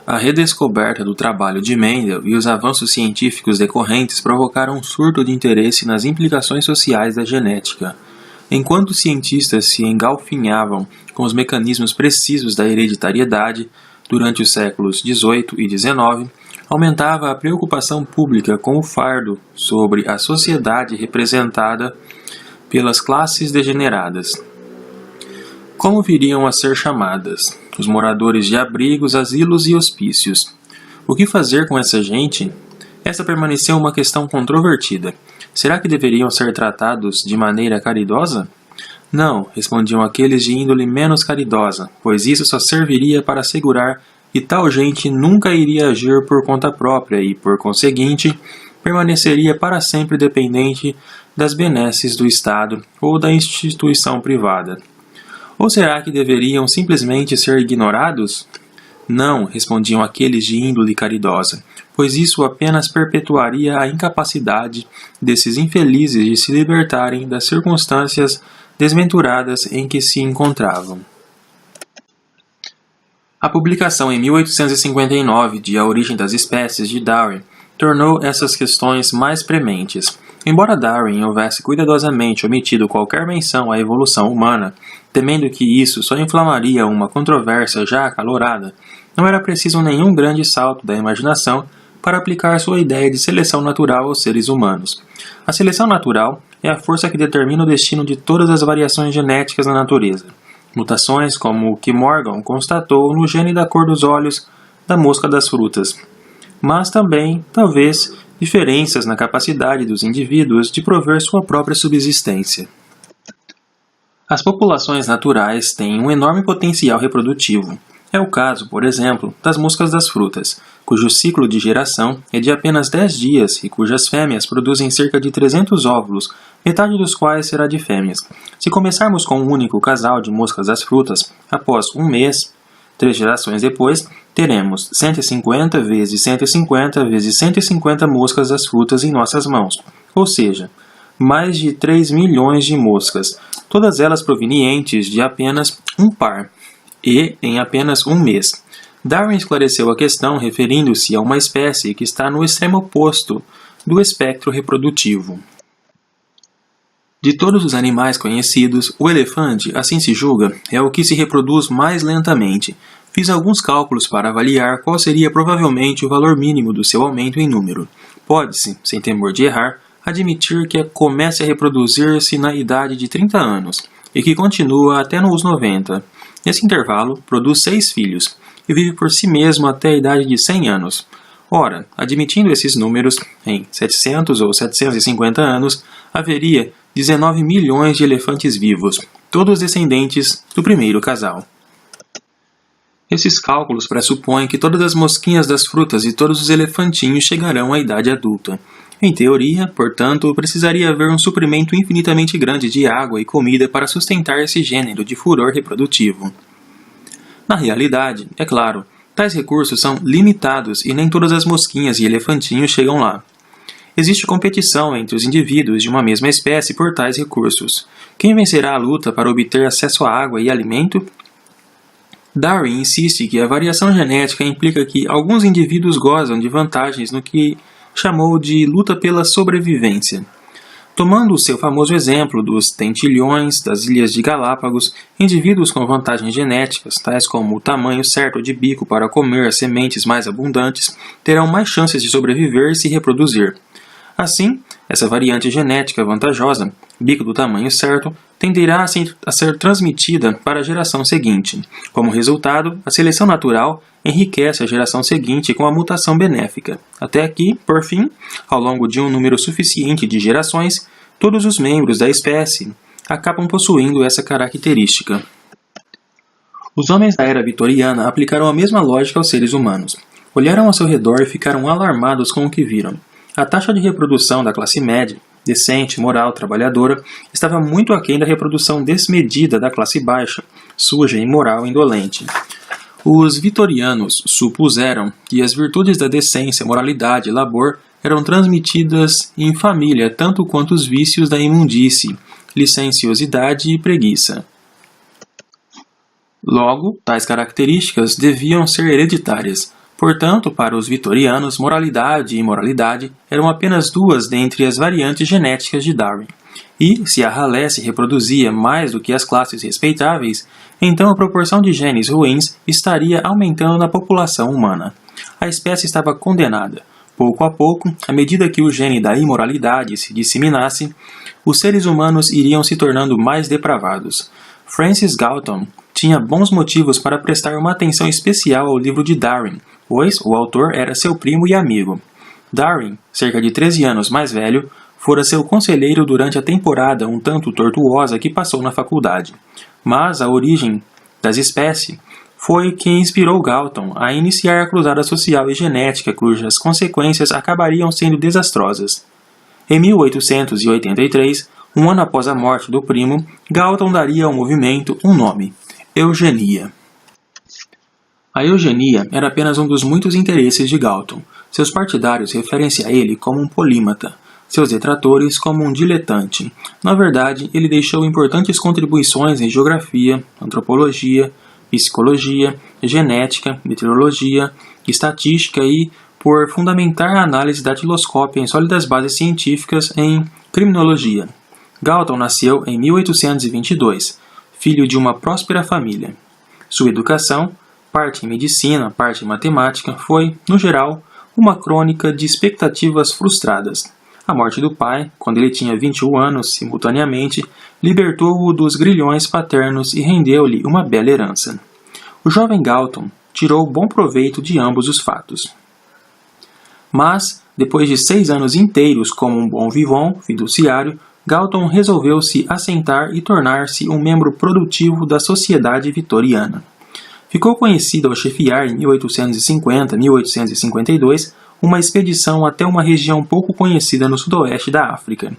A redescoberta do trabalho de Mendel e os avanços científicos decorrentes provocaram um surto de interesse nas implicações sociais da genética. Enquanto os cientistas se engalfinhavam com os mecanismos precisos da hereditariedade, durante os séculos XVIII e XIX, aumentava a preocupação pública com o fardo sobre a sociedade representada pelas classes degeneradas. Como viriam a ser chamadas? Os moradores de abrigos, asilos e hospícios. O que fazer com essa gente? Essa permaneceu uma questão controvertida. Será que deveriam ser tratados de maneira caridosa? Não, respondiam aqueles de índole menos caridosa, pois isso só serviria para assegurar que tal gente nunca iria agir por conta própria e, por conseguinte, permaneceria para sempre dependente das benesses do Estado ou da instituição privada. Ou será que deveriam simplesmente ser ignorados? Não, respondiam aqueles de índole caridosa, pois isso apenas perpetuaria a incapacidade desses infelizes de se libertarem das circunstâncias desventuradas em que se encontravam. A publicação em 1859 de A Origem das Espécies de Darwin tornou essas questões mais prementes. Embora Darwin houvesse cuidadosamente omitido qualquer menção à evolução humana, temendo que isso só inflamaria uma controvérsia já acalorada, não era preciso nenhum grande salto da imaginação para aplicar sua ideia de seleção natural aos seres humanos. A seleção natural é a força que determina o destino de todas as variações genéticas na natureza. Mutações como o que Morgan constatou no gene da cor dos olhos da mosca das frutas. Mas também, talvez, diferenças na capacidade dos indivíduos de prover sua própria subsistência. As populações naturais têm um enorme potencial reprodutivo. É o caso, por exemplo, das moscas das frutas, cujo ciclo de geração é de apenas 10 dias e cujas fêmeas produzem cerca de 300 óvulos, metade dos quais será de fêmeas. Se começarmos com um único casal de moscas das frutas, após um mês, 3 gerações depois, teremos 150 vezes 150 vezes 150 moscas das frutas em nossas mãos, ou seja, mais de 3 milhões de moscas, todas elas provenientes de apenas um par, e em apenas um mês. Darwin esclareceu a questão referindo-se a uma espécie que está no extremo oposto do espectro reprodutivo. De todos os animais conhecidos, o elefante, assim se julga, é o que se reproduz mais lentamente. Fiz alguns cálculos para avaliar qual seria provavelmente o valor mínimo do seu aumento em número. Pode-se, sem temor de errar, admitir que comece a reproduzir-se na idade de 30 anos e que continua até nos 90. Nesse intervalo, produz 6 filhos e vive por si mesmo até a idade de 100 anos. Ora, admitindo esses números, em 700 ou 750 anos, haveria 19 milhões de elefantes vivos, todos descendentes do primeiro casal. Esses cálculos pressupõem que todas as mosquinhas das frutas e todos os elefantinhos chegarão à idade adulta. Em teoria, portanto, precisaria haver um suprimento infinitamente grande de água e comida para sustentar esse gênero de furor reprodutivo. Na realidade, é claro, tais recursos são limitados e nem todas as mosquinhas e elefantinhos chegam lá. Existe competição entre os indivíduos de uma mesma espécie por tais recursos. Quem vencerá a luta para obter acesso à água e alimento? Darwin insiste que a variação genética implica que alguns indivíduos gozam de vantagens no que chamou de luta pela sobrevivência. Tomando o seu famoso exemplo dos tentilhões das Ilhas de Galápagos, indivíduos com vantagens genéticas, tais como o tamanho certo de bico para comer as sementes mais abundantes, terão mais chances de sobreviver e se reproduzir. Assim, essa variante genética vantajosa, bico do tamanho certo, tenderá a ser transmitida para a geração seguinte. Como resultado, a seleção natural enriquece a geração seguinte com a mutação benéfica. Até que, por fim, ao longo de um número suficiente de gerações, todos os membros da espécie acabam possuindo essa característica. Os homens da era vitoriana aplicaram a mesma lógica aos seres humanos. Olharam ao seu redor e ficaram alarmados com o que viram. A taxa de reprodução da classe média, decente, moral, trabalhadora, estava muito aquém da reprodução desmedida da classe baixa, suja, imoral e indolente. Os vitorianos supuseram que as virtudes da decência, moralidade e labor eram transmitidas em família tanto quanto os vícios da imundície, licenciosidade e preguiça. Logo, tais características deviam ser hereditárias. Portanto, para os vitorianos, moralidade e imoralidade eram apenas duas dentre as variantes genéticas de Darwin. E, se a ralé se reproduzia mais do que as classes respeitáveis, então a proporção de genes ruins estaria aumentando na população humana. A espécie estava condenada. Pouco a pouco, à medida que o gene da imoralidade se disseminasse, os seres humanos iriam se tornando mais depravados. Francis Galton tinha bons motivos para prestar uma atenção especial ao livro de Darwin, pois o autor era seu primo e amigo. Darwin, cerca de 13 anos mais velho, fora seu conselheiro durante a temporada um tanto tortuosa que passou na faculdade. Mas a origem das espécies foi quem inspirou Galton a iniciar a cruzada social e genética cujas consequências acabariam sendo desastrosas. Em 1883, um ano após a morte do primo, Galton daria ao movimento um nome: eugenia. A eugenia era apenas um dos muitos interesses de Galton. Seus partidários referem-se a ele como um polímata, seus detratores como um diletante. Na verdade, ele deixou importantes contribuições em geografia, antropologia, psicologia, genética, meteorologia, estatística e por fundamentar a análise datiloscópia em sólidas bases científicas em criminologia. Galton nasceu em 1822, filho de uma próspera família. Sua educação, parte em medicina, parte em matemática, foi, no geral, uma crônica de expectativas frustradas. A morte do pai, quando ele tinha 21 anos, simultaneamente, libertou-o dos grilhões paternos e rendeu-lhe uma bela herança. O jovem Galton tirou bom proveito de ambos os fatos. Mas, depois de 6 anos inteiros como um bon vivant fiduciário, Galton resolveu se assentar e tornar-se um membro produtivo da sociedade vitoriana. Ficou conhecido ao chefiar em 1850-1852 uma expedição até uma região pouco conhecida no sudoeste da África.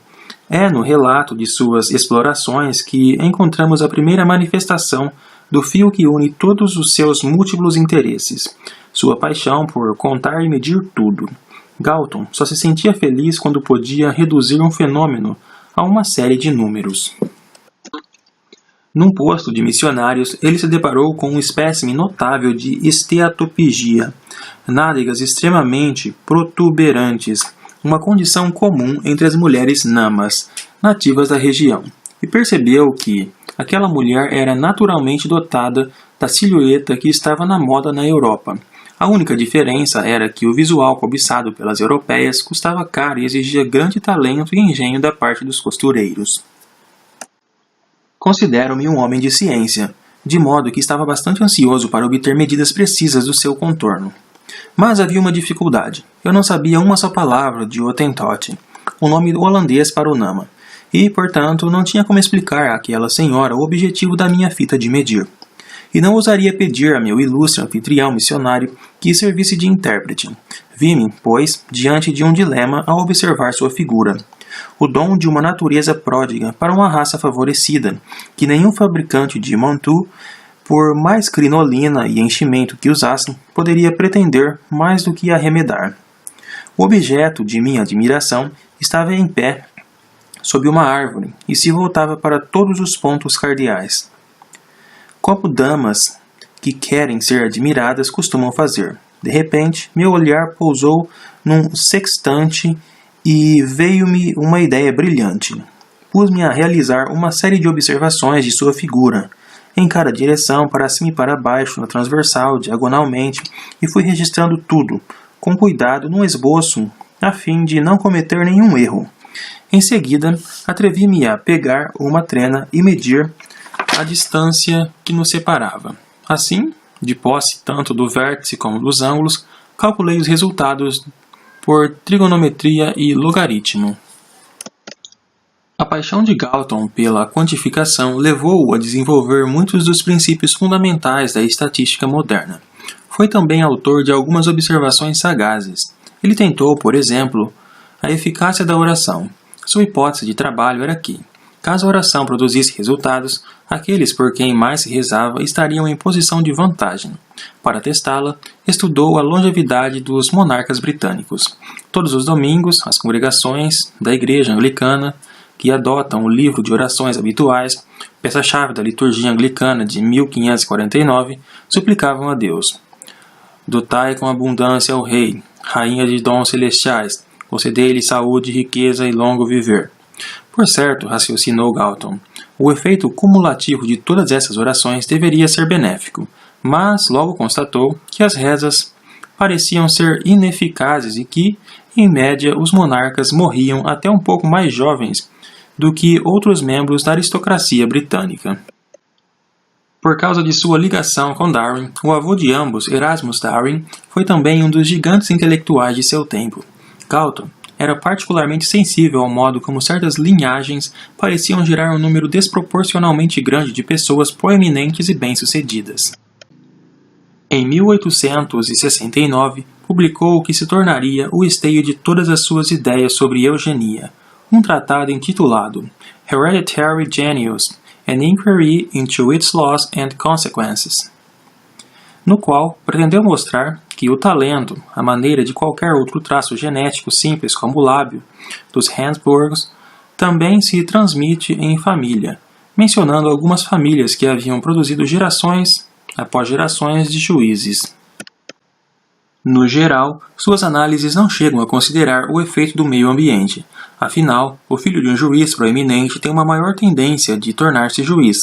É no relato de suas explorações que encontramos a primeira manifestação do fio que une todos os seus múltiplos interesses, sua paixão por contar e medir tudo. Galton só se sentia feliz quando podia reduzir um fenômeno a uma série de números. Num posto de missionários, ele se deparou com um espécime notável de esteatopigia, nádegas extremamente protuberantes, uma condição comum entre as mulheres namas, nativas da região, e percebeu que aquela mulher era naturalmente dotada da silhueta que estava na moda na Europa. A única diferença era que o visual cobiçado pelas europeias custava caro e exigia grande talento e engenho da parte dos costureiros. Considero-me um homem de ciência, de modo que estava bastante ansioso para obter medidas precisas do seu contorno. Mas havia uma dificuldade. Eu não sabia uma só palavra de Hottentot, o nome holandês para o Nama, e, portanto, não tinha como explicar àquela senhora o objetivo da minha fita de medir. E não ousaria pedir a meu ilustre anfitrião missionário que servisse de intérprete. Vi-me, pois, diante de um dilema ao observar sua figura. O dom de uma natureza pródiga para uma raça favorecida, que nenhum fabricante de mantu, por mais crinolina e enchimento que usassem, poderia pretender mais do que arremedar. O objeto de minha admiração estava em pé sob uma árvore e se voltava para todos os pontos cardeais. Como damas que querem ser admiradas costumam fazer. De repente, meu olhar pousou num sextante e veio-me uma ideia brilhante. Pus-me a realizar uma série de observações de sua figura, em cada direção, para cima e para baixo, na transversal, diagonalmente, e fui registrando tudo, com cuidado, num esboço, a fim de não cometer nenhum erro. Em seguida, atrevi-me a pegar uma trena e medir a distância que nos separava. Assim, de posse tanto do vértice como dos ângulos, calculei os resultados por trigonometria e logaritmo. A paixão de Galton pela quantificação levou-o a desenvolver muitos dos princípios fundamentais da estatística moderna. Foi também autor de algumas observações sagazes. Ele tentou, por exemplo, a eficácia da oração. Sua hipótese de trabalho era que, caso a oração produzisse resultados, aqueles por quem mais se rezava estariam em posição de vantagem. Para testá-la, estudou a longevidade dos monarcas britânicos. Todos os domingos, as congregações da Igreja Anglicana, que adotam o livro de orações habituais, peça-chave da liturgia anglicana de 1549, suplicavam a Deus: Dotai com abundância o rei, rainha de dons celestiais, concedei-lhe saúde, riqueza e longo viver. Por certo, raciocinou Galton, o efeito cumulativo de todas essas orações deveria ser benéfico, mas logo constatou que as rezas pareciam ser ineficazes e que, em média, os monarcas morriam até um pouco mais jovens do que outros membros da aristocracia britânica. Por causa de sua ligação com Darwin, o avô de ambos, Erasmus Darwin, foi também um dos gigantes intelectuais de seu tempo. Galton era particularmente sensível ao modo como certas linhagens pareciam gerar um número desproporcionalmente grande de pessoas proeminentes e bem-sucedidas. Em 1869, publicou o que se tornaria o esteio de todas as suas ideias sobre eugenia, um tratado intitulado Hereditary Genius, An Inquiry into its Laws and Consequences, no qual pretendeu mostrar que o talento, à maneira de qualquer outro traço genético simples como o lábio, dos Habsburgos, também se transmite em família, mencionando algumas famílias que haviam produzido gerações após gerações de juízes. No geral, suas análises não chegam a considerar o efeito do meio ambiente. Afinal, o filho de um juiz proeminente tem uma maior tendência de tornar-se juiz,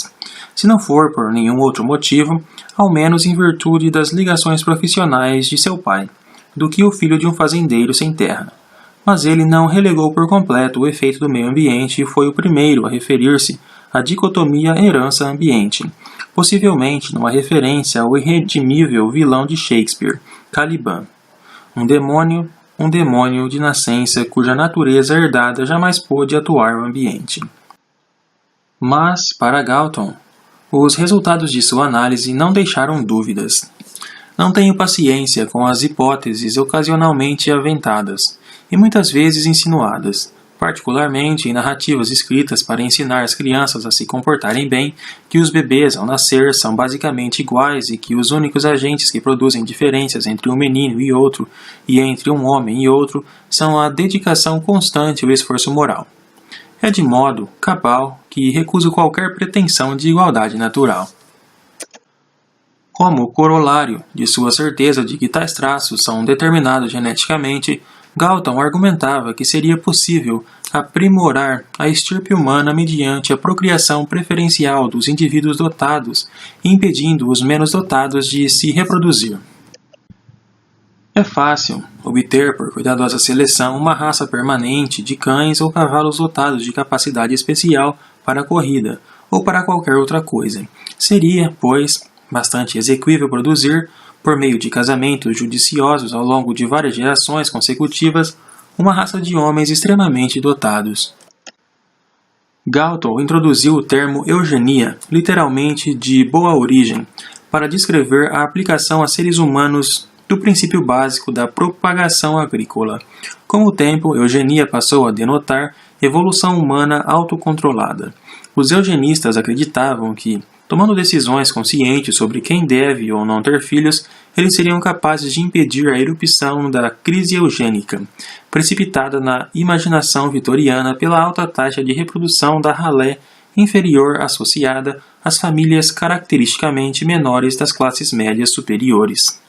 se não for por nenhum outro motivo, ao menos em virtude das ligações profissionais de seu pai, do que o filho de um fazendeiro sem terra. Mas ele não relegou por completo o efeito do meio ambiente e foi o primeiro a referir-se à dicotomia herança-ambiente, possivelmente numa referência ao irredimível vilão de Shakespeare, Caliban, um demônio de nascença cuja natureza herdada jamais pôde atuar no ambiente. Mas, para Galton, os resultados de sua análise não deixaram dúvidas. Não tenho paciência com as hipóteses ocasionalmente aventadas e muitas vezes insinuadas, particularmente em narrativas escritas para ensinar as crianças a se comportarem bem, que os bebês ao nascer são basicamente iguais e que os únicos agentes que produzem diferenças entre um menino e outro e entre um homem e outro são a dedicação constante e o esforço moral. É de modo cabal que recuso qualquer pretensão de igualdade natural. Como corolário de sua certeza de que tais traços são determinados geneticamente, Galton argumentava que seria possível aprimorar a estirpe humana mediante a procriação preferencial dos indivíduos dotados, impedindo os menos dotados de se reproduzir. É fácil obter por cuidadosa seleção uma raça permanente de cães ou cavalos dotados de capacidade especial para a corrida ou para qualquer outra coisa. Seria, pois, bastante exequível produzir, por meio de casamentos judiciosos ao longo de várias gerações consecutivas, uma raça de homens extremamente dotados. Galton introduziu o termo eugenia, literalmente de boa origem, para descrever a aplicação a seres humanos do princípio básico da propagação agrícola. Com o tempo, eugenia passou a denotar evolução humana autocontrolada. Os eugenistas acreditavam que, tomando decisões conscientes sobre quem deve ou não ter filhos, eles seriam capazes de impedir a erupção da crise eugênica, precipitada na imaginação vitoriana pela alta taxa de reprodução da ralé inferior associada às famílias caracteristicamente menores das classes médias superiores.